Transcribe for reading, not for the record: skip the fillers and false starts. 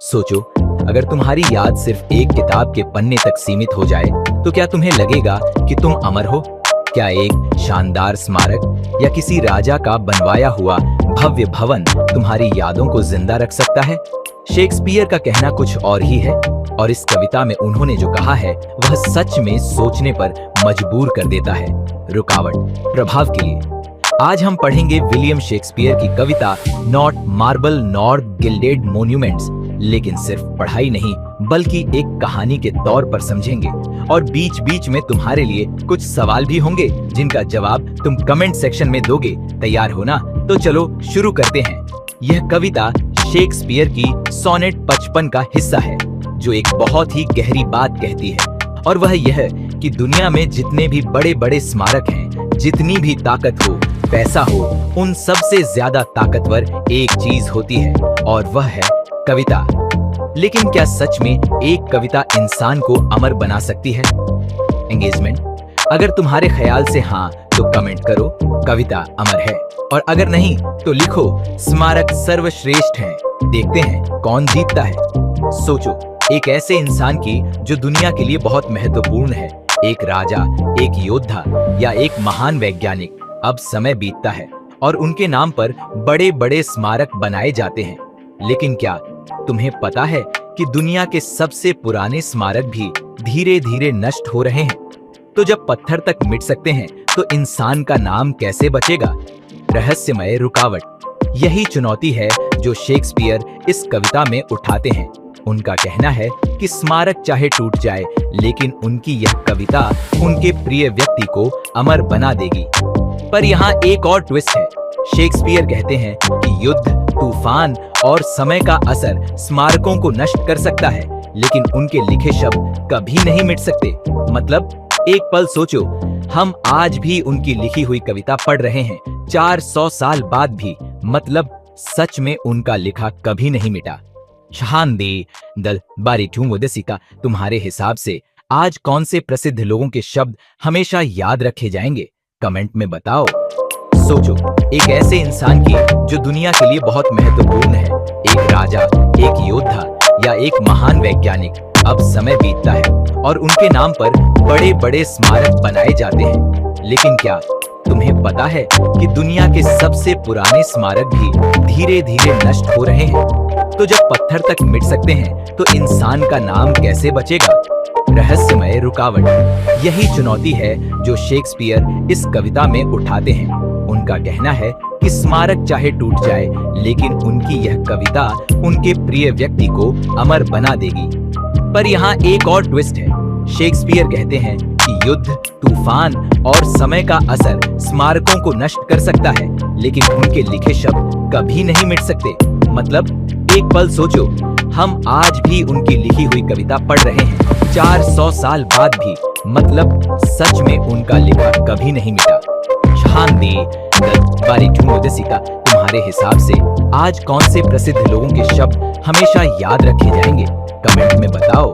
सोचो, अगर तुम्हारी याद सिर्फ एक किताब के पन्ने तक सीमित हो जाए तो क्या तुम्हें लगेगा कि तुम अमर हो? क्या एक शानदार स्मारक या किसी राजा का बनवाया हुआ भव्य भवन तुम्हारी यादों को जिंदा रख सकता है? शेक्सपियर का कहना कुछ और ही है, और इस कविता में उन्होंने जो कहा है वह सच में सोचने पर मजबूर कर देता है। रुकावट प्रभाव के लिए आज हम पढ़ेंगे विलियम शेक्सपियर की कविता not marble nor gilded monuments. लेकिन सिर्फ पढ़ाई नहीं बल्कि एक कहानी के तौर पर समझेंगे, और बीच बीच में तुम्हारे लिए कुछ सवाल भी होंगे जिनका जवाब तुम कमेंट सेक्शन में दोगे। तैयार हो ना? तो चलो शुरू करते हैं। यह कविता शेक्सपियर की सोनेट 55 का हिस्सा है, जो एक बहुत ही गहरी बात कहती है, और वह यह कि दुनिया में जितने भी बड़े बड़े स्मारक हैं, जितनी भी ताकत हो, पैसा हो, उन सबसे ज्यादा ताकतवर एक चीज होती है, और वह है कविता। लेकिन क्या सच में एक कविता इंसान को अमर बना सकती है? एंगेजमेंट, अगर तुम्हारे ख्याल से हाँ तो कमेंट करो कविता अमर है, और अगर नहीं तो लिखो स्मारक सर्वश्रेष्ठ है। देखते हैं कौन जीतता है। सोचो, एक ऐसे इंसान की जो दुनिया के लिए बहुत महत्वपूर्ण है, एक राजा, एक योद्धा या एक महान वैज्ञानिक। अब समय बीतता है और उनके नाम पर बड़े बड़े स्मारक बनाए जाते हैं, लेकिन क्या तुम्हें पता है कि दुनिया के सबसे पुराने स्मारक भी धीरे धीरे नष्ट हो रहे हैं? तो जब पत्थर तक मिट सकते हैं तो इंसान का नाम कैसे बचेगा? रहस्यमय रुकावट, यही चुनौती है जो शेक्सपियर इस कविता में उठाते हैं। उनका कहना है कि स्मारक चाहे टूट जाए, लेकिन उनकी यह कविता उनके प्रिय व्यक्ति को अमर बना देगी। पर यहाँ एक और ट्विस्ट है। शेक्सपियर कहते हैं कि युद्ध, तूफान और समय का असर स्मारकों को नष्ट कर सकता है, लेकिन उनके लिखे शब्द कभी नहीं मिट सकते। मतलब एक पल सोचो, हम आज भी उनकी लिखी हुई कविता पढ़ रहे हैं 400 साल बाद भी। मतलब सच में उनका लिखा कभी नहीं मिटा। शहानदे दल बारी का तुम्हारे हिसाब से आज कौन से प्रसिद्ध लोगों के शब्द हमेशा याद रखे जाएंगे? कमेंट में बताओ। सोचो, एक ऐसे इंसान की जो दुनिया के लिए बहुत महत्वपूर्ण है, एक राजा, एक योद्धा या एक महान वैज्ञानिक। अब समय बीतता है और उनके नाम पर बड़े बड़े स्मारक बनाए जाते हैं, लेकिन क्या तुम्हें पता है कि दुनिया के सबसे पुराने स्मारक भी धीरे धीरे नष्ट हो रहे हैं? तो जब पत्थर तक मिट सकते हैं तो इंसान का नाम कैसे बचेगा? रहस्यमय रुकावट, यही चुनौती है जो शेक्सपियर इस कविता में उठाते हैं। उनका कहना है कि स्मारक चाहे टूट जाए, लेकिन उनकी यह कविता उनके प्रिय व्यक्ति को अमर बना देगी। पर यहाँ एक और ट्विस्ट है। शेक्सपियर कहते हैं कि युद्ध, तूफान और समय का असर स्मारकों को नष्ट कर सकता है, लेकिन उनके लिखे शब्द कभी नहीं मिट सकते। मतलब एक पल सोचो, हम आज भी उनकी लिखी हुई कविता पढ़ रहे हैं 400 साल बाद भी। मतलब सच में उनका लिखा कभी नहीं मिटा। बारी तुम्हारे हिसाब से आज कौन से प्रसिद्ध लोगों के शब्द हमेशा याद रखे जाएंगे? कमेंट में बताओ।